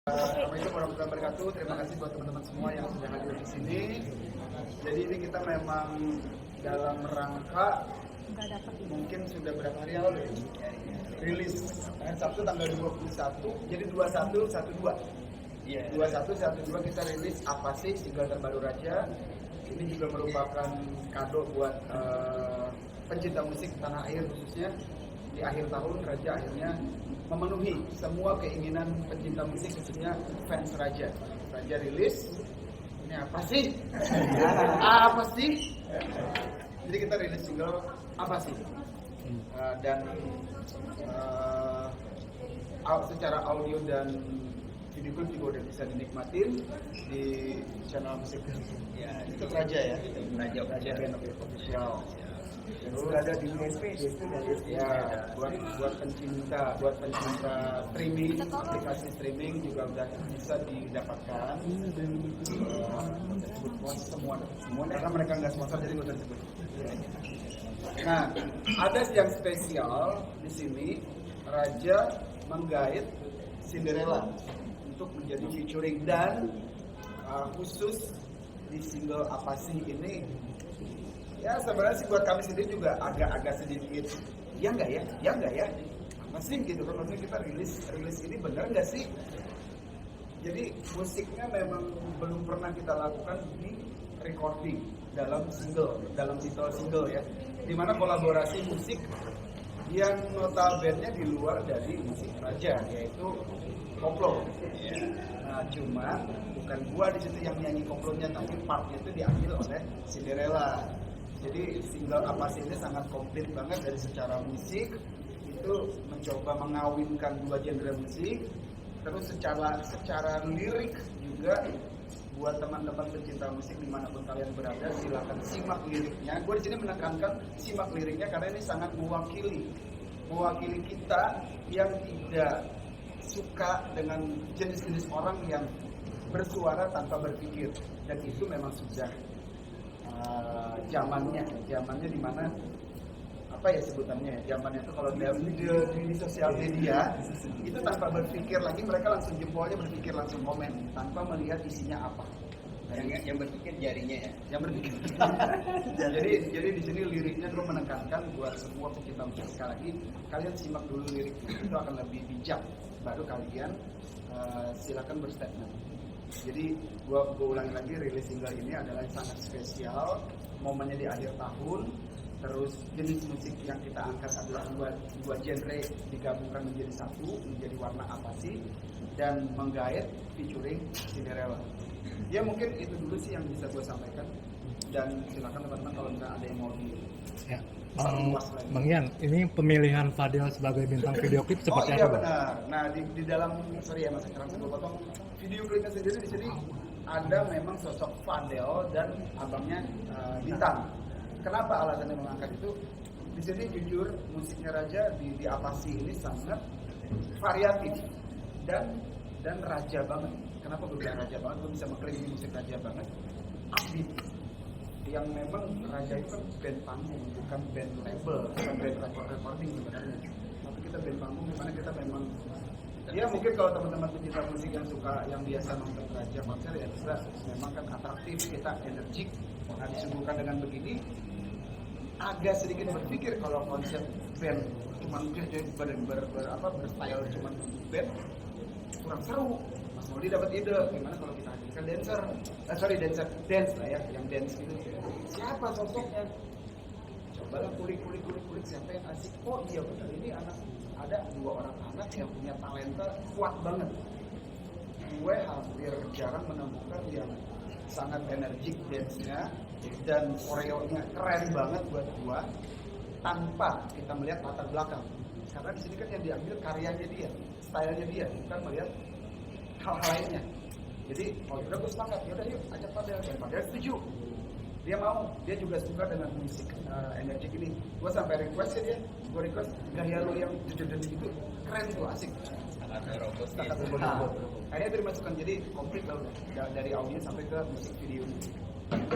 Assalamualaikum warahmatullahi wabarakatuh. Terima kasih buat teman-teman semua yang sudah hadir di sini. Jadi ini kita memang dalam rangka mungkin sudah berapa hari yang lalu ya? Rilis Sabtu tanggal 21, jadi 2112. Iya. 2112 kita rilis Apa Sih, single terbaru Raja. Ini juga merupakan kado buat pencinta musik tanah air, khususnya di akhir tahun Raja akhirnya memenuhi semua keinginan pencinta musik, khususnya fans Raja. Raja rilis, ini apa sih? Apa sih? Jadi kita rilis single Apa Sih? Dan secara audio dan video klip juga udah bisa dinikmatin di channel musik ya, itu Raja ya, Raja Band Official. Sudah ada di USP, ya, buat pencinta streaming, aplikasi streaming juga udah bisa didapatkan. Semua karena mereka nggak sponsor jadi nggak usah disebut. Nah, ada yang spesial di sini. Raja menggait Cinderella untuk menjadi featuring dan khusus di single Apa Sih ini. Ya sebenarnya sih buat kami sendiri juga agak sedikit ya enggak ya apa sih gitu kan, maksudnya kita rilis ini benar nggak sih. Jadi musiknya memang belum pernah kita lakukan di recording dalam titel single ya, dimana kolaborasi musik yang notabene di luar dari musik Raja, yaitu koplo. Nah cuma bukan gua di situ yang nyanyi koplonya, tapi partnya itu diambil oleh Cinderella. Jadi single Apa Sih ini sangat komplit banget dari secara musik, itu mencoba mengawinkan dua genre musik, terus secara lirik juga buat teman-teman pencinta musik dimanapun kalian berada, silakan simak liriknya. Gue di sini menekankan simak liriknya karena ini sangat mewakili kita yang tidak suka dengan jenis-jenis orang yang bersuara tanpa berpikir, dan itu memang sudah zamannya di mana apa ya sebutannya, zamannya itu kalau di sosial media itu tanpa berpikir lagi, mereka langsung jempolnya berpikir, langsung komen tanpa melihat isinya apa. yang berpikir jarinya ya, yang berpikir. jadi di sini liriknya gue menekankan buat semua pecinta musik, sekali lagi kalian simak dulu liriknya, itu akan lebih bijak, baru kalian silakan berstatement. Jadi gue ulangi lagi, rilis single ini adalah sangat spesial, momennya di akhir tahun. Terus jenis musik yang kita angkat adalah dua genre digabungkan menjadi satu, menjadi warna Apa Sih, dan menggait featuring Cinderella. Ya mungkin itu dulu sih yang bisa gue sampaikan, dan silakan teman-teman kalau misalnya ada yang mau di ya. Bang Ian, ini pemilihan Fadil sebagai bintang video klip seperti apa? Oh iya benar. Nah di dalam, sorry ya mas, sekarang saya potong video klipnya sendiri. Di sini ada memang sosok Fadil dan abangnya Bintang. Kenapa alasannya mengangkat itu? Di sini jujur musiknya Raja di Apa Sih ini sangat variatif dan Raja banget. Kenapa gue bilang Raja banget? Gue bisa mengklaim di musik Raja banget. Upbeat. Yang memang Raja itu kan band panggung, bukan band label, bukan band recording sebenarnya. Tapi kita band panggung, dimana kita memang, ya mungkin kalau teman-teman pecinta musik yang suka, yang biasa nonton Raja konser ya bisa, memang kan atraktif, kita energik. Nah disuguhkan dengan begini, agak sedikit berpikir kalau konsep band cuma berstyle cuma band kurang seru. Mas Moli dapat ide, gimana kalau kita hadirkan dance lah ya, yang dance gitu. Siapa sosoknya? Cobalah kulik siapa yang asik. Oh iya benar, ini ada dua orang anak yang punya talenta kuat banget. Gue hampir jarang menemukan yang sangat energik dance-nya dan koreonya keren banget buat gue, tanpa kita melihat latar belakang. Karena di sini kan yang diambil karyanya dia, stylenya dia, bukan melihat hal-hal lainnya. Jadi, udah gue sepakat, yaudah yuk ajak Fadil. Dan Fadil setuju, dia mau, dia juga suka dengan musik energik ini. Gue sampai request ya dia, gue request gaya lo yang jujur gitu, keren tuh, asik. Sangat robot. Akhirnya itu dimasukkan, jadi komplit lah udah, dari audio sampai ke musik video.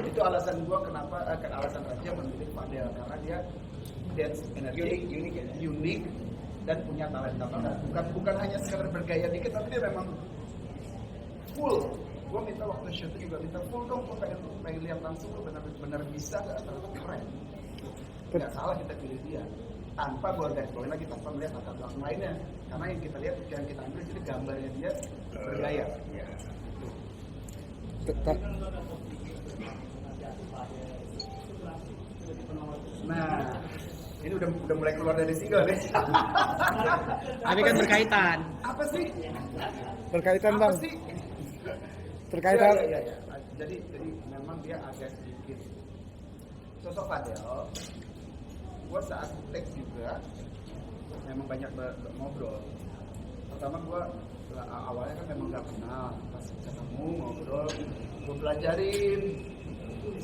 Itu alasan gue kenapa, alasan Raja memilih Fadil, karena dia dance energik, unik dan punya talenta banget. Bukan hanya sekedar bergaya dikit, tapi dia memang full. Gue minta waktu shoot juga minta full dong, gue pengen lihat langsung lo benar-benar bisa nggak, ternyata keren. Nggak salah kita pilih dia tanpa gue garis bawain lagi, tanpa melihat latar belakang lainnya, karena yang kita lihat yang kita ambil jadi gambarnya dia bergaya. Nah, ini udah mulai keluar dari single nih. Tapi kan berkaitan. Apa sih? Berkaitan Apa bang. sih? Berkaitan. Ya. Jadi memang dia agak sedikit sosok Fadel. Gue saat teks juga memang banyak ngobrol. Pertama gue awalnya kan memang nggak kenal, pas ketemu ngobrol, gue pelajarin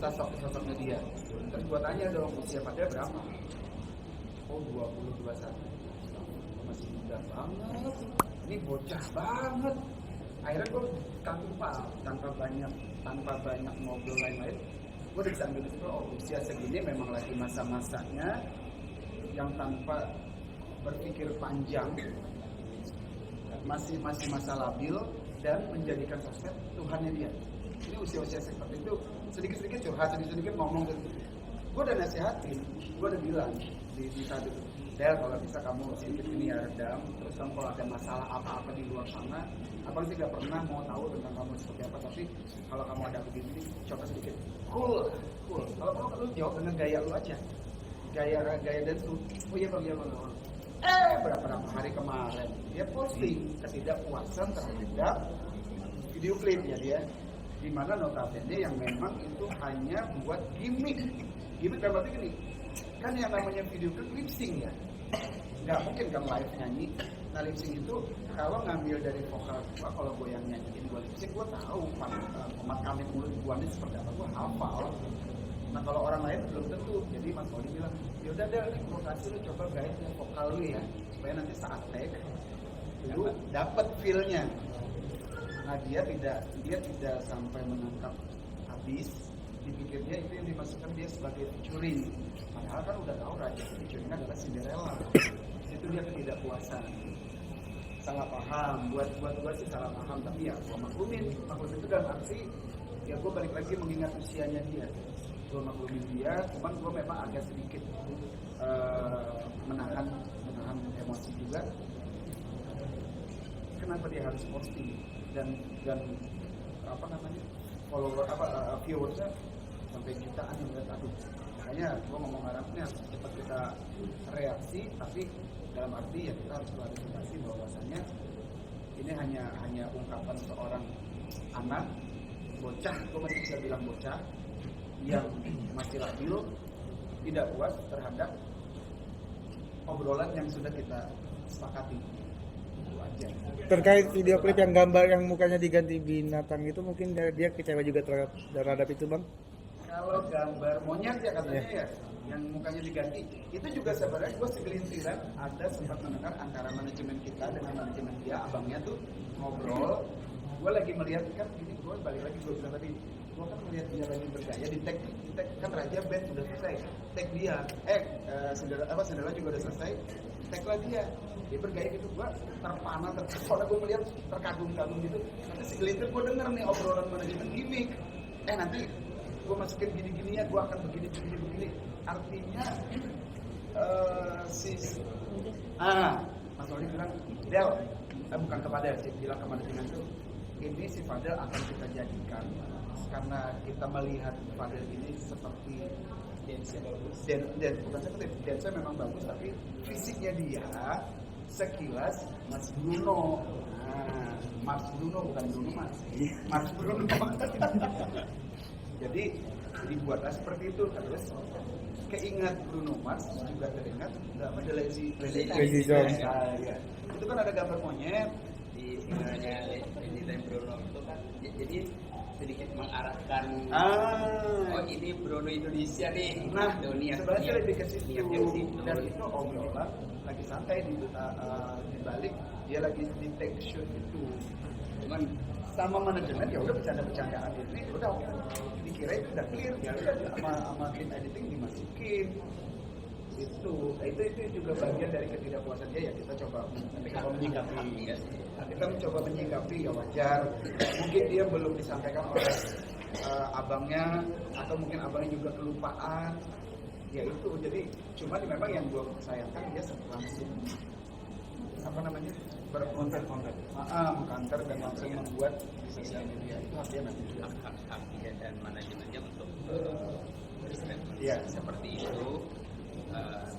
sosoknya dia. Terus gue tanya dong, usia Fadel berapa? Oh 20-21. Masih muda banget, ini bocah banget. Akhirnya gue tanpa banyak ngobrol lain-lain, gue udah bisa ambil itu. Oh, usia segini memang lagi masa-masanya yang tanpa berpikir panjang, masih masa labil dan menjadikan sosmed Tuhannya dia. Ini usia-usia seperti itu sedikit-sedikit curhat, sedikit-sedikit ngomong gitu. Gue udah nasihatin, gue udah bilang di saat itu, Del, kalau bisa kamu sedikit ini ya redam, terus kamu kalau ada masalah apa-apa di luar sana, abang sih gak pernah mau tahu tentang kamu seperti apa, tapi kalau kamu ada begini, coba sedikit cool. Kalau lu jawab dengan gaya lu aja, gaya dan lu, oh iya bang. Berapa hari kemarin dia posting ketidakpuasan terhadap video klipnya dia, di mana notabene yang memang itu hanya buat gimmick kan, berarti gini, kan yang namanya video klip lip sync ya, nggak mungkin kan live nyanyi. Nah lip sync itu kalau ngambil dari vokal gua, kalau gue yang nyanyiin gua lip sync, gua tahu pemakaman mulut gua ini seperti apa, gua hafal. Nah kalau orang lain belum tentu. Jadi Mas Moli bilang, yaudah deh, ini gua kasih lu coba guide yang vokal lu ya, supaya nanti saat take lu dapat feel-nya. Nah dia tidak sampai menangkap habis, dipikirnya itu yang dimasukkan dia sebagai featuring. Padahal kan udah tahu Raja featuring adalah Cinderella. Itu dia ketidakpuasan. Salah paham, buat gue sih salah paham, tapi ya gue maklumin itu dalam arti ya gue balik lagi mengingat usianya dia. Gue maklumin dia, cuman gue memang agak sedikit menahan emosi juga. Kenapa dia harus posting dan apa namanya follower viewersnya sampai jutaan yang lihat, aduh. Makanya gue ngomong harapnya cepat kita reaksi, tapi dalam arti ya kita harus klarifikasi bahwasanya ini hanya ungkapan seorang anak bocah, gue masih bisa bilang bocah yang masih labil, tidak puas terhadap obrolan yang sudah kita sepakati. Itu aja. Terkait video klip yang gambar yang mukanya diganti binatang itu, mungkin dia kecewa juga terhadap itu bang? Kalau gambar monyet ya katanya ya, yang mukanya diganti, itu juga sebenarnya gue segelintiran ada sempat mendengar antara manajemen kita dengan manajemen dia, abangnya tuh ngobrol. Gue lagi melihat kan, ini gue balik lagi gue bilang tadi, gue kan melihat dia lagi bergaya di tag kan Raja band udah selesai, tag dia, Cinderella juga udah selesai, tag lah dia bergaya gitu. Gue terpana, terpesona, gue melihat terkagum-kagum gitu. Nanti segelintir gue denger nih obrolan manajemen gimmick, nanti gue masukin gini-gini ya, gue akan begini. Artinya Mas Oli bilang, Del, bukan kepada sih, bilang ke manajemen tuh, ini si Fadel akan kita jadikan karena kita melihat Fadel ini seperti bukan seperti dance memang bagus, tapi fisiknya dia sekilas Mas Bruno. Mas Bruno bukan Bruno Mas Bruno. Jadi dibuatlah seperti itu. Terus keingat Bruno Mars juga teringat The Lazy Song. Ya. Itu kan ada gambar monyet di singlenya Lazy dan Bruno itu kan, jadi sedikit mengarahkan oh ini Bruno Indonesia nih. Nah, dunia sebenarnya lebih ke situ. Dan itu obrolan lagi santai di balik dia lagi di take shoot itu. Cuman sama manajemen ya udah bercanda-bercandaan ini udah oke. Dikira itu udah clear, ya udah sama tim editing dimasukin. Itu juga bagian dari ketidakpuasan dia, ya kita coba menyikapi. Nah, kita mencoba menyikapi ya wajar. Mungkin dia belum disampaikan oleh abangnya, atau mungkin abangnya juga kelupaan. Ya itu, jadi cuma memang yang gue sayangkan dia langsung apa namanya berkonten mengkanter dan langsung membuat di sosial media. Itu artinya nanti hak dia dan manajemennya untuk berstatement seperti itu.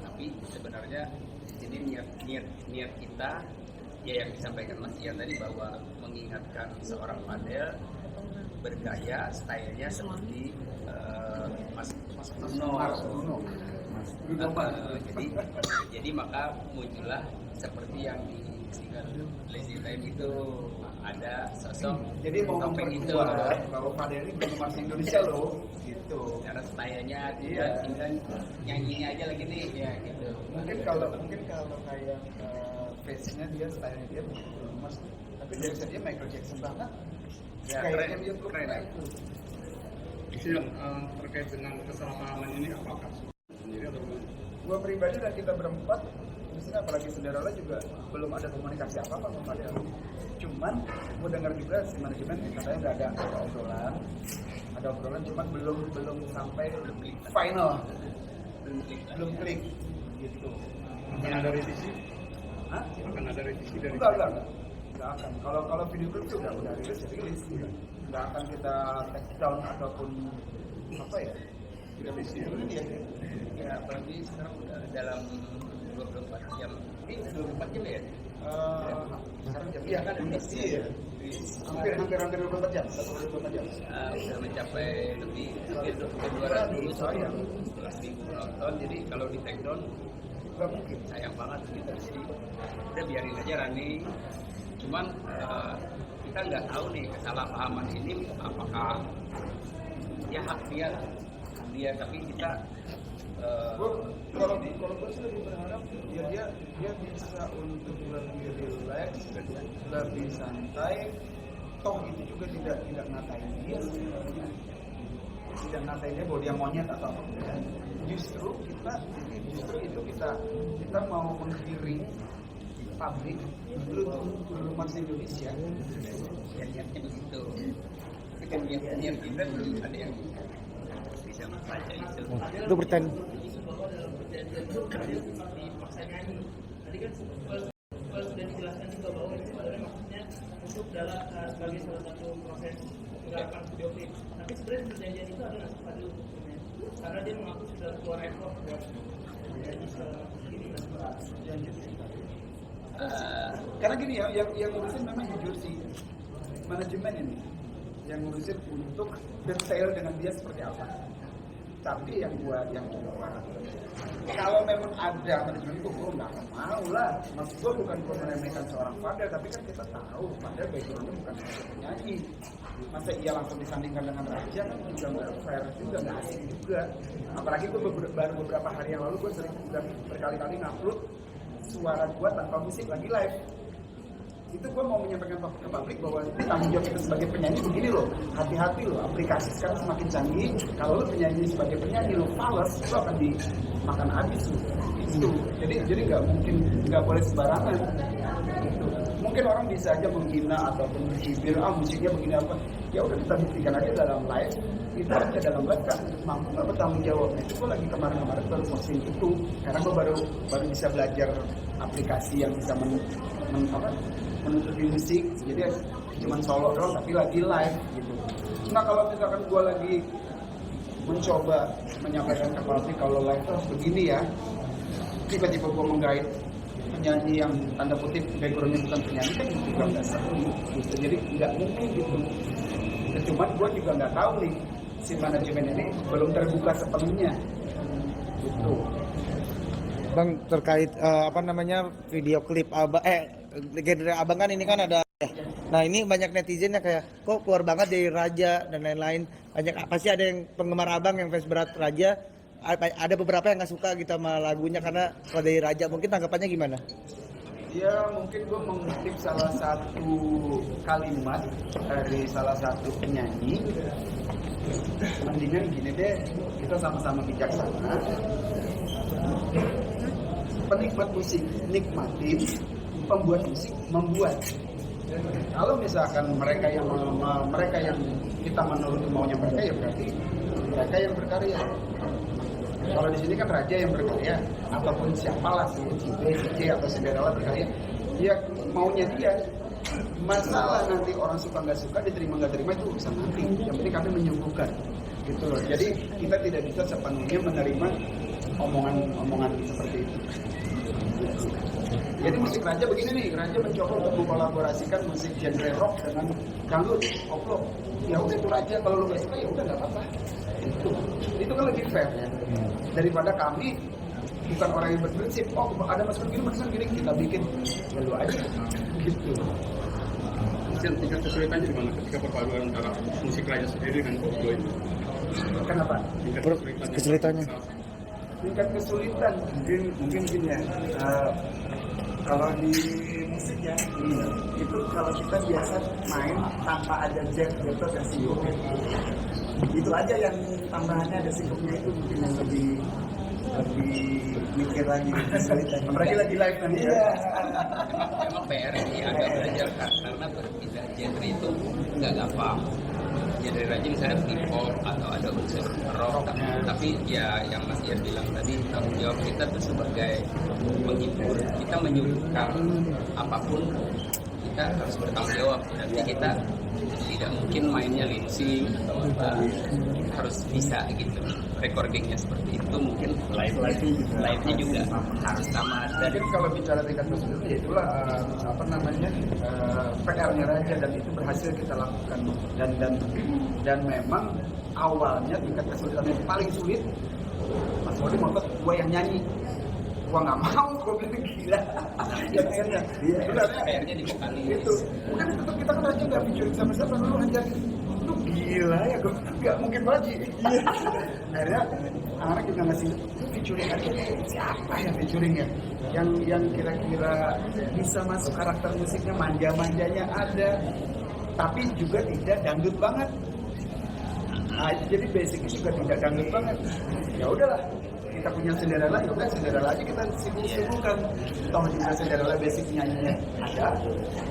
Tapi sebenarnya jadi niat kita ya yang disampaikan Mas Ian tadi, bahwa mengingatkan seorang Fadel bergaya stylenya seperti Mas Bruno. Jadi maka muncullah seperti yang di single Lazy Time itu ada sosok. Jadi mau memperkuat bahwa Fadel ini penggemar Indonesia loh, gitu. Karena stylenya dia tinggal nyanyinya aja lagi nih, ya gitu. Mungkin kalau kayak face-nya dia, stylenya dia Bruno Mars, tapi dari dia Michael Jackson banget. Ya, kayaknya dia keren. Isu yang terkait dengan kesalahpahaman ini apakah sendiri atau gimana? Gua pribadi dan kita berempat, misalnya apalagi saudara juga belum ada komunikasi apa-apa sama Fadel. Cuman gua dengar juga si manajemen katanya udah ada obrolan, cuman belum sampai final, belum klik gitu. Akan ada revisi? Hah? Akan ada revisi dari Enggak akan. Kalau video klip itu udah rilis. Nggak akan kita take down ataupun apa ya, revisi ya. Ya apalagi sekarang udah dalam 24 jam. Ini 24 jam ya? Sekarang jam iya kan? Iya. Hampir 24 jam. 24 jam. Udah mencapai lebih 211 ribu penonton. Jadi kalau di take down Nggak mungkin. sayang banget gitu. Jadi udah biarin aja running. Cuman kita nggak tahu nih kesalahpahaman ini apakah ya hak dia tapi kita kalau gue sih lebih berharap dia bisa untuk lebih relax, lebih santai. Toh itu juga tidak ngatain dia sebenarnya, tidak ngatain dia bahwa dia monyet atau apa. Justru itu kita mau menggiring publik Bruno Mars Indonesia. ya niatnya begitu. Tapi kan niat kita belum ada yang bisa membaca itu. Itu bertanya. Tadi kan sudah dijelaskan juga bahwa itu sebenarnya maksudnya untuk dalam sebagai salah satu proses penggarapan video klip. Tapi sebenarnya perjanjian itu adalah pada hukumnya, karena dia mengaku sudah keluar rekor buat menjadi ini. Karena gini ya, yang ngurusin memang jujur sih manajemen ini, yang ngurusin untuk detail dengan dia seperti apa. Tapi yang kedua, kalau memang ada manajemen itu, gue nggak akan mau lah. Maksud gue bukan gue meremehkan seorang Fadel, tapi kan kita tahu Fadel backgroundnya bukan sebagai penyanyi. Masa iya langsung disandingkan dengan Raja kan juga nggak fair juga, nggak asik juga. Apalagi gue baru beberapa hari yang lalu gue sering berkali-kali ngupload suara gue tanpa musik lagi live. Itu gue mau menyampaikan ke publik bahwa tanggung jawab kita sebagai penyanyi begini loh, hati-hati loh, aplikasi sekarang semakin canggih. Kalau lo penyanyi sebagai penyanyi lo fals, lo akan dimakan habis lo. Itu jadi nggak boleh sembarangan. Gitu. Mungkin orang bisa aja menghina ataupun mencibir, musiknya begini apa. Ya udah kita buktikan aja dalam live. Kita aja dalam live kan mampu nggak bertanggung jawab. Itu gue lagi kemarin baru posting itu, karena gue baru bisa belajar aplikasi yang bisa menutupi musik, jadi cuma solo doang tapi lagi live gitu. Nah kalau misalkan gue lagi mencoba menyampaikan ke publik kalau live itu harus begini ya, tiba-tiba gue menggait penyanyi yang tanda kutip backgroundnya bukan penyanyi, kan juga nggak seru gitu. Jadi nggak mungkin gitu. Cuman gue juga nggak tahu nih si manajemen ini belum terbuka sepenuhnya gitu. Bang, terkait video klip genre abang kan ini kan ada. Nah ini banyak netizen yang kayak kok keluar banget dari Raja dan lain-lain. Banyak pasti ada yang penggemar abang yang fans berat Raja. Ada beberapa yang nggak suka gitu sama lagunya karena kalau dari Raja. Mungkin tanggapannya gimana? Ya mungkin gue mengutip salah satu kalimat dari salah satu penyanyi. Mendingan gini deh, kita sama-sama bijaksana. Penikmat musik nikmatin, pembuat musik membuat. Kalau misalkan mereka yang kita menuruti maunya mereka, ya berarti mereka yang berkarya. Kalau di sini kan raja yang berkarya, ataupun siapalah si B, si C atau Cinderella berkarya, ya maunya dia. Masalah nanti orang suka nggak suka, diterima nggak terima itu urusan nanti. Yang penting kami menyembuhkan, gitu loh. Jadi kita tidak bisa sepenuhnya menerima omongan seperti itu. Jadi musik raja begini nih, raja mencoba untuk mengkolaborasikan musik genre rock dengan dangdut, koplo. Ya udah itu raja, kalau lu nggak suka ya udah nggak apa-apa. Itu kan lebih fair ya. Daripada kami bukan orang yang berprinsip, oh ada masukan gini, kita bikin ya lu aja, gitu. Tingkat kesulitannya di mana ketika perpaduan antara musik raja sendiri dengan koplo itu? Kenapa? Tingkat Kesulitannya. Tingkat kesulitan mungkin gini ya. Kalau di musik ya, itu kalau kita biasa main tanpa ada jack gitu dan siup, itu aja yang tambahannya ada sikupnya itu mungkin yang lebih mikir lagi. Apalagi lagi live nanti ya. Emang PR ini agak belajar karena berpindah genre itu nggak gampang. Genre raja misalnya hip hop atau ada unsur rock, tapi ya yang Mas Ian bilang tadi, tanggung jawab kita tuh sebagai penghibur, kita menyuguhkan apapun kita harus bertanggung jawab. Nanti kita tidak mungkin mainnya lip sync atau apa, harus bisa gitu. Recordingnya seperti itu, mungkin live-nya juga harus sama. Jadi kalau bicara tingkat kesulitan, ya itulah PR-nya raja, dan itu berhasil kita lakukan. Dan memang awalnya tingkat kesulitan yang paling sulit, Mas Modi ngotot gue yang nyanyi. Gua nggak mau, gua bilang gila. Ya akhirnya, PR-nya di vokalis. Itu, bukan tetap kita kan raja nggak featuring sama siapa, lu aja. Lu gila ya, gua nggak mungkin baji. Akhirnya anak-anak juga ngasih featuring aja. Siapa yang featuring ya? Yang kira-kira bisa masuk karakter musiknya, manja-manjanya ada, tapi juga tidak dangdut banget. Nah, jadi basicnya juga tidak dangdut banget. Ya udahlah, kita punya Cinderella, ya udah Cinderella aja kita sibuk-sibukkan. Toh juga Cinderella basic nyanyinya ada,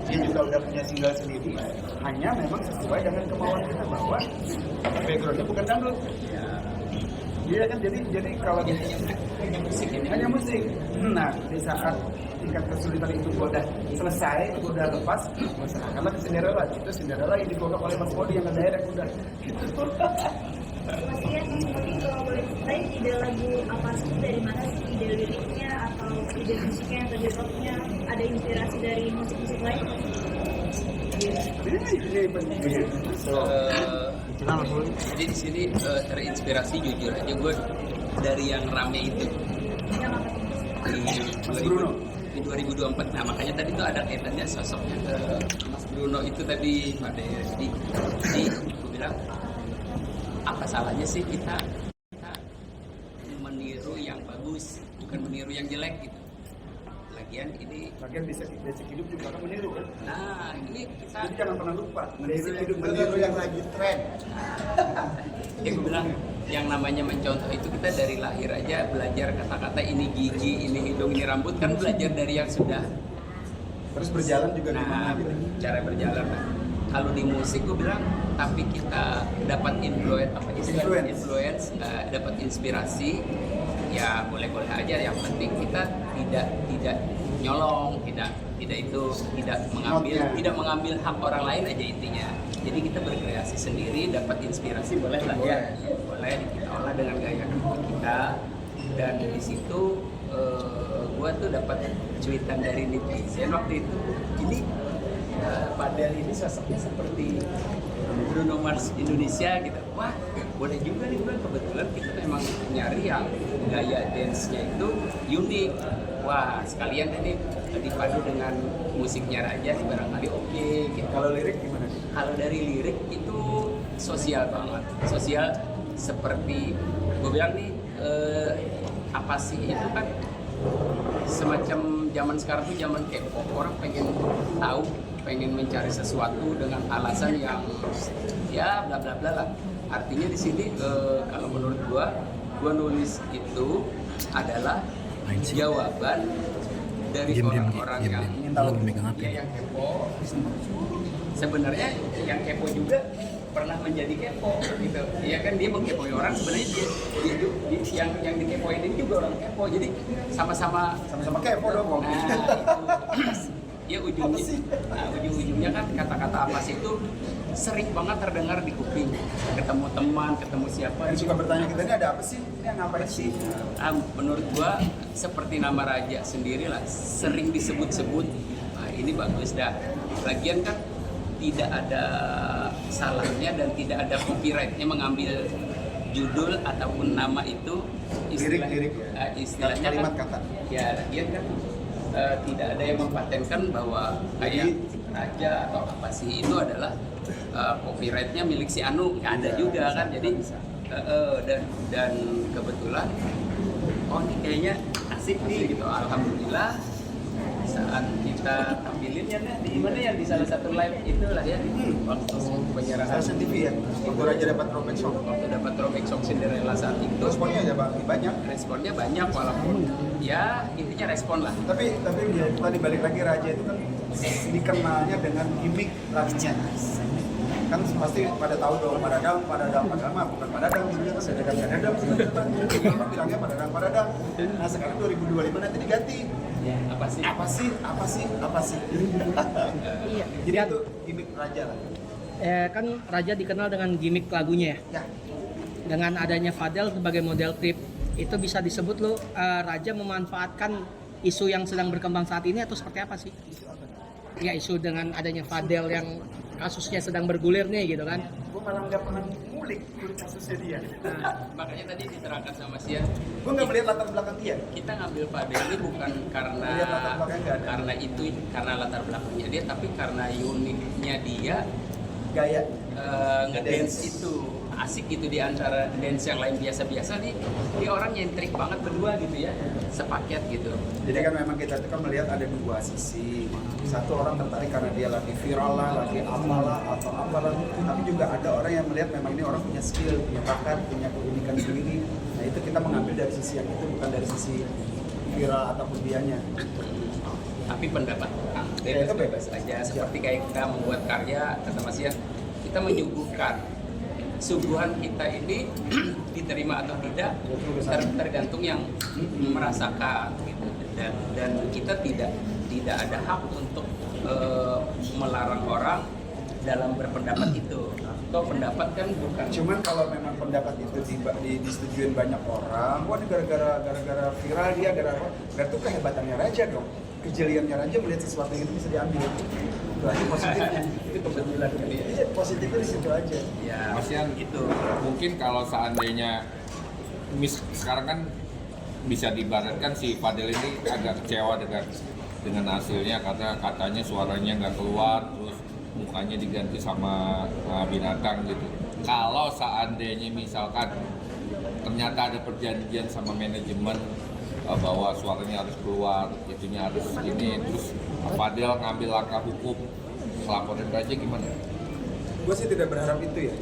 dia juga udah punya single sendiri. Hanya memang sesuai dengan kemauan kita bahwa backgroundnya bukan dangdut. Iya kan, jadi kalau hanya musik ini, hanya musik. Nah, di saat tingkat kesulitan itu udah selesai, udah lepas, serahkanlah ke Cinderella. Itu Cinderella yang digodok oleh Mas Modi yang ngedirect udah. Gitu. Mas Ian, mungkin kalau boleh ceritain ide lagu apa sih, dari mana sih ide liriknya atau ide musiknya atau ide rocknya, ada inspirasi dari musik-musik lain? Ini penting. Jadi di sini terinspirasi, jujur aja gue dari yang rame itu Yang apa? di 2024. Nah makanya tadi tuh ada kaitannya sosoknya ke Mas Bruno itu tadi, pada jadi gue bilang apa salahnya sih kita meniru yang bagus, bukan meniru yang jelek gitu. Lagian bisa basic hidup juga kan meniru kan. Nah ini kita Jadi jangan pernah lupa meniru yang lagi tren. ya gue bilang yang namanya mencontoh itu kita dari lahir aja belajar kata-kata ini gigi, ini hidung, ini rambut, kan belajar dari yang sudah. Terus berjalan juga di mana Nah, gitu. cara berjalan. Kalau di musik gue bilang, tapi kita dapat influence, dapat inspirasi, ya boleh-boleh aja. Yang penting kita tidak nyolong, tidak mengambil hak orang lain aja intinya. Jadi kita berkreasi sendiri, dapat inspirasi boleh lah ya, boleh kita olah dengan gaya kita. Dan di situ gue tuh dapat cuitan dari netizen waktu itu. Ini Padel ini sosoknya seperti Bruno Mars Indonesia gitu. Wah, boleh juga nih, kebetulan kita memang nyari yang gaya dance-nya itu unik. Wah, sekalian ini dipadu dengan musiknya Raja, barangkali oke, gitu. Kalau lirik gimana? Kalau dari lirik itu sosial banget. Sosial seperti gue bilang nih, apa sih itu kan semacam zaman sekarang tuh zaman K-pop, orang pengen tahu, pengen mencari sesuatu dengan alasan yang ya bla bla bla lah. Artinya di sini kalau menurut gua nulis itu adalah jawaban dari orang-orang yang yang kepo. Sebenarnya yang kepo juga pernah menjadi kepo gitu. Iya kan, dia mengkepoi orang, sebenarnya dia yang dikepoin ini juga orang kepo. Jadi sama-sama kepo dong. Nah, itu ya ujung-ujungnya kan kata-kata apa sih itu sering banget terdengar di kuping. Ketemu teman, ketemu siapa. Yang suka bertanya kita, ini ada apa sih? Ini yang ngapain sih? Menurut gua seperti nama Raja sendiri lah, sering disebut-sebut. Nah, ini bagus dah. Lagian kan tidak ada salahnya dan tidak ada copyrightnya mengambil judul ataupun nama itu, Lirik ya. Istilahnya Kalimat kan, kata. ya lagian kan tidak ada yang mempatenkan bahwa kayak Raja atau apa sih itu adalah copyrightnya milik si Anu, nggak ada juga kan. Jadi dan kebetulan ini kayaknya asik nih gitu, alhamdulillah saat kita tampilin ya di mana ya, di salah satu live itulah ya, waktu penyerahan Stasiun TV ya, waktu Raja dapat throwback song. waktu dapat throwback song Cinderella saat itu Responnya aja banyak. responnya banyak, walaupun ya intinya respon lah. Tapi ya, tadi balik lagi, Raja itu kan dikenalnya dengan gimmick lagunya. Kan pasti pada tahu dong, padahal mah bukan padahal sebenarnya kan orang bilangnya padahal. Nah sekarang 2025 nanti diganti. Apa sih? Iya. Jadi itu gimmick Raja lah. Kan Raja dikenal dengan gimmick lagunya ya. Ya, Dengan adanya Fadel sebagai model klip, itu bisa disebut lo Raja memanfaatkan isu yang sedang berkembang saat ini atau seperti apa sih? Ya, isu dengan adanya Fadel yang kasusnya sedang bergulir nih gitu kan. gue malah nggak pernah ngulik kasusnya dia. Makanya tadi diterangkan sama Sia, Gue nggak melihat latar belakang dia. kita ngambil Fadel ini bukan karena Lihat latar belakangnya nggak ada. karena latar belakangnya dia, tapi karena uniknya dia Gaya. ngedance itu asik gitu, di antara dance yang lain biasa-biasa nih dia orang nyentrik banget berdua gitu ya, sepaket gitu. Jadi kan memang kita tuh kan melihat ada dua sisi. Satu orang tertarik karena dia lagi viral lah, lagi apalah atau apalah. Tapi juga ada orang yang melihat memang ini orang punya skill, punya bakat, punya keunikan sendiri. Nah itu kita mengambil dari sisi yang itu, bukan dari sisi viral ataupun dianya. Tapi pendapat orang Ya, itu bebas aja, seperti kayak kita membuat karya, kata Mas Ian, kita menyuguhkan. Suguhan kita ini diterima atau tidak tergantung yang merasakan gitu. Dan kita tidak ada hak untuk melarang orang dalam berpendapat itu. Toh pendapat kan bukan. Cuman kalau memang pendapat itu disetujuin banyak orang, wah ini gara-gara viral dia, gara-gara itu kehebatannya Raja dong. Kejeliannya Raja melihat sesuatu yang itu bisa diambil. Itu aja positifnya. Itu kebetulan kali ya. Iya, positifnya di situ aja. Ya, Mas Ian, itu. mungkin kalau seandainya sekarang kan bisa diibaratkan si Fadel ini agak kecewa dengan hasilnya karena katanya suaranya nggak keluar, terus mukanya diganti sama binatang gitu. Kalau seandainya misalkan ternyata ada perjanjian sama manajemen bahwa suaranya harus keluar, itunya harus ini, terus Fadel ngambil langkah hukum, laporin Raja gimana? Gue sih tidak berharap itu ya.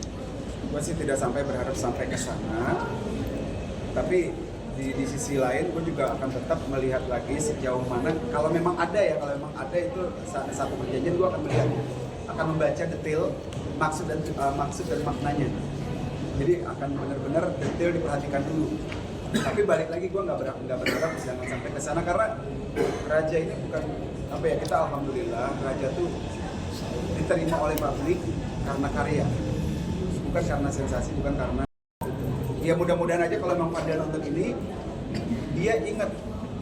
Gue sih tidak berharap sampai ke sana. Tapi di sisi lain gue juga akan tetap melihat lagi sejauh mana, kalau memang ada itu satu perjanjian, gue akan melihat, akan membaca detail maksud dan maknanya. Jadi akan benar-benar detail diperhatikan dulu. Tapi balik lagi gue nggak berharap jangan sampai ke sana, karena Raja ini bukan apa ya, kita alhamdulillah Raja tuh diterima oleh publik karena karya, bukan karena sensasi, bukan karena ya mudah-mudahan aja kalau memang pada nonton ini dia ingat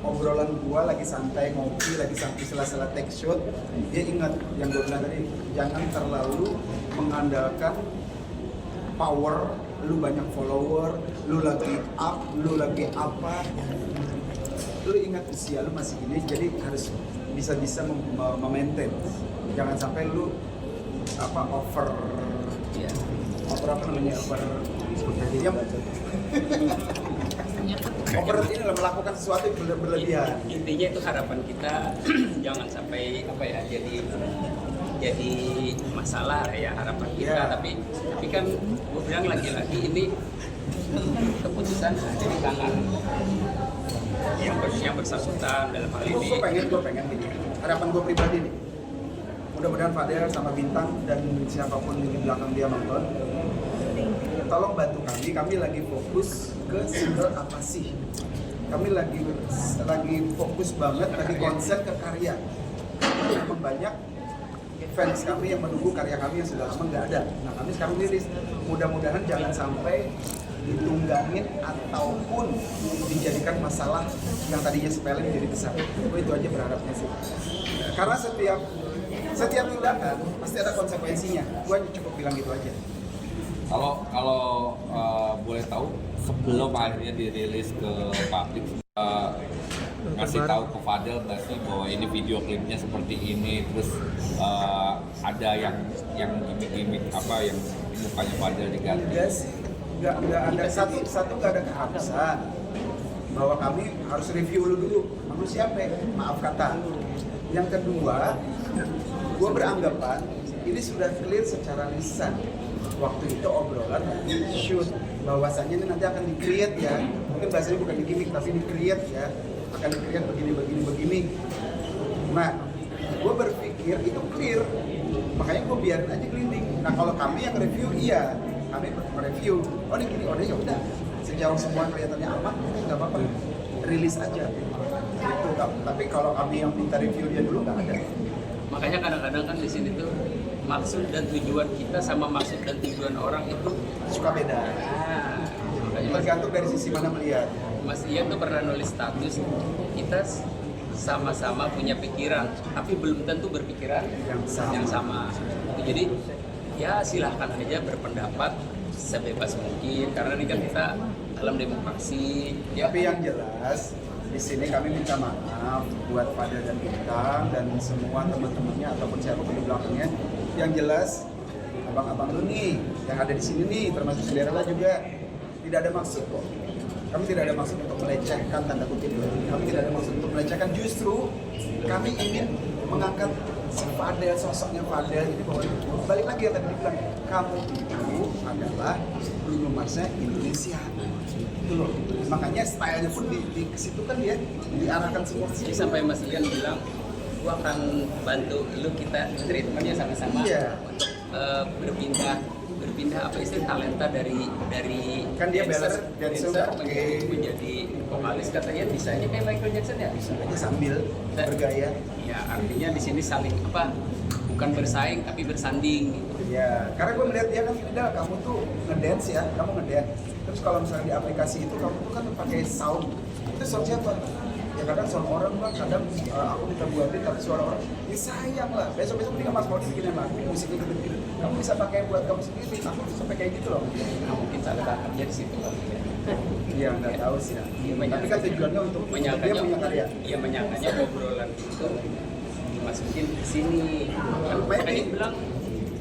obrolan gua lagi santai ngopi, lagi santai sela-sela take shot, dia ingat yang gua bilang tadi, jangan terlalu mengandalkan power, lu banyak follower, lu lagi up, lu lagi apa, lu ingat usia lu masih gini, jadi harus bisa memaintain, jangan sampai lu over apa namanya, over ini lah, melakukan sesuatu yang berlebihan. Intinya itu harapan kita jangan sampai jadi masalah ya harapan kita. Yeah. Tapi kan gue bilang lagi-lagi ini keputusan ada di tangan yang bersangkutan dalam hal ini. Gue pengen gini. Harapan gue pribadi nih. Mudah-mudahan Fadel sama Bintang dan siapapun di belakang dia nonton, tolong bantu kami lagi fokus ke single apa sih. Kami lagi fokus banget lagi konsen ke karya. Memang banyak fans kami yang menunggu karya kami yang sudah lama nggak ada. Nah kami sekarang rilis. Mudah-mudahan jangan sampai ditunggangin ataupun dijadikan masalah yang tadinya sepele menjadi besar. Itu aja berharapnya sih. Karena setiap tindakan pasti ada konsekuensinya. Gue cukup bilang gitu aja. Kalau boleh tahu sebelum akhirnya dirilis ke publik, ngasih tahu ke Fadel nggak sih bahwa ini video klipnya seperti ini, terus ada yang gimmick apa yang mukanya Fadel diganti? Enggak sih, nggak ada satu nggak ada keharusan bahwa kami harus review dulu manusia apa? Maaf kata. Yang kedua, gue beranggapan ini sudah clear secara lisan. Waktu itu obrolan shoot bahwasannya ini nanti akan di-create ya, mungkin bahasanya bukan di-gimmick tapi di-create ya, akan di-create begini. Nah, gue berpikir itu clear, makanya gue biarin aja glinding. Nah kalau kami yang review, iya kami mereview, oh ini gini, oh ini ya udah, sejauh semua kelihatannya aman, nggak apa-apa, rilis aja gitu. Tapi kalau kami yang minta review dia dulu nggak ada. Makanya kadang-kadang kan di sini tuh maksud dan tujuan kita sama maksud dan tujuan orang itu Suka beda, makanya tergantung dari sisi mana melihat. Mas Ian tuh pernah nulis status kita sama-sama punya pikiran tapi belum tentu berpikiran yang sama. Jadi ya silahkan aja berpendapat sebebas mungkin karena ini kan kita dalam demokrasi ya. Tapi yang jelas di sini kami minta maaf buat Fadel dan Bintang dan semua teman-temannya ataupun siapapun di belakangnya. Yang jelas abang-abang lu nih yang ada di sini nih, termasuk Cinderella juga, tidak ada maksud kok. Kami tidak ada maksud untuk melecehkan, tanda kutip. Kami tidak ada maksud untuk melecehkan. Justru kami ingin mengangkat si Fadel, sosoknya Fadel ini bahwa balik lagi yang tadi dibilang, kamu itu adalah Bruno Mars-nya Indonesia. Itu loh. Makanya stylenya pun di situ kan dia diarahkan semua. Jadi sampai Mas Ian bilang gua akan bantu lu kita treatmentnya sama-sama untuk berpindah apa istilah talenta dari kan dia dancer menjadi vokalis, katanya bisa aja kayak Michael Jackson ya, bisa aja sambil bergaya. Ya artinya di sini saling apa, bukan bersaing tapi bersanding gitu. Ya, karena gue melihat dia kan udah kamu tuh ngedance ya, kamu ngedance. Terus kalau misalnya di aplikasi itu kamu tuh kan pakai sound. Itu sound siapa? Ya kadang sound orang lah, kadang aku minta buatin tapi suara orang. Ya sayang lah. Besok-besok ketika Mas Maudi bikin lagu musiknya gitu-gitu. Kamu bisa pakai buat kamu sendiri. Aku bisa sampai kayak gitu loh. Nah, mungkin salah tangkapnya di situ kan. Iya, nggak tahu sih. Tapi kan tujuannya untuk dia punya karya. Iya, menyangkanya obrolan itu dimasukin ke sini. Makanya dia bilang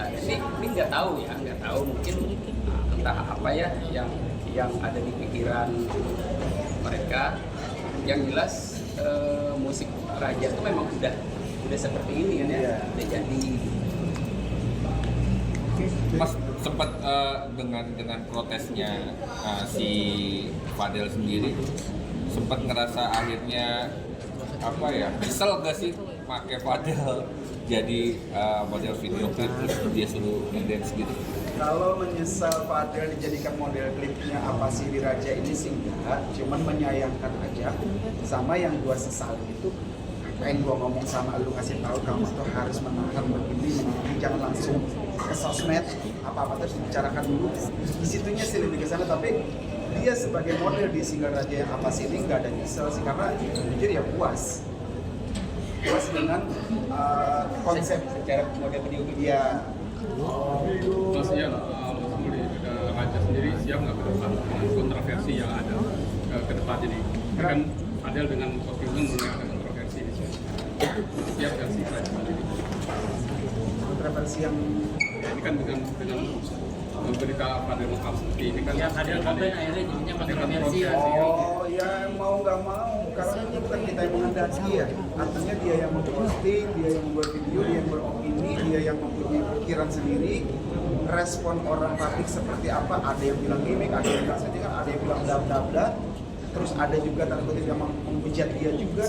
ini nggak tahu ya, nggak tahu mungkin entah apa ya yang ada di pikiran mereka. Yang jelas musik Raja itu memang udah seperti ini kan ya, udah jadi. Mas sempat dengan protesnya si Fadel sendiri sempat ngerasa akhirnya apa ya, nyesel gak sih pakai Fadel jadi model video klip terus dia suruh ngedance gitu? Kalau menyesal Fadel dijadikan model klipnya apa sih di Raja ini sih enggak, cuman menyayangkan aja. Sama yang gua sesal itu, ngapain gua ngomong sama lu, kasih tahu kamu tuh harus menahan begini, jangan langsung ke sosmed, apa-apa terus dibicarakan dulu. Di situnya sih lebih ke sana, tapi dia sebagai model di single Raja yang apa sih ini nggak ada nyesel sih, karena jujur ya puas dengan konsep secara model video dia. Mas Ian, Raja sendiri siap nggak ke depan dengan kontroversi yang ada ke depan? Jadi kan Adel dengan kopiun mulai ada kontroversi di sini. Siap nggak sih Raja sendiri? Kontroversi yang Ini kan dengan berita Fadel Makam seperti ini kan. Ya, Fadel komplain akhirnya jadinya kontroversi. oh ya mau nggak mau, karena ini bukan kita yang menghendaki ya. Artinya dia yang memposting, dia yang membuat video, dia yang beropini, dia yang mempunyai pikiran sendiri. respon orang publik seperti apa, ada yang bilang gimmick, ada yang bilang settingan, ada yang bilang bla, terus ada juga tanda kutip yang menghujat dia juga.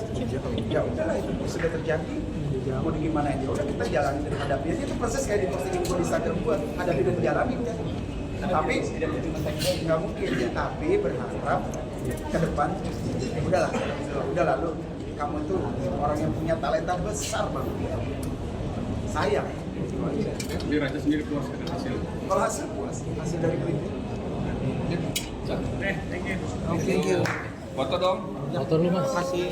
Ya udahlah, itu sudah terjadi, mau digimana aja, udah kita jalani dan hadapi aja. Itu proses kayak di postingan gue di Instagram gue, hadapi dan jalani udah. Tapi nggak mungkin ya, tapi berharap ke depan udahlah lu, kamu tuh orang yang punya talenta besar banget, sayang. Jadi Raja sendiri puas dengan hasil. Kalau hasil puas, hasil dari klip. Thank you. Foto dong. Motor lu mas. Kasih.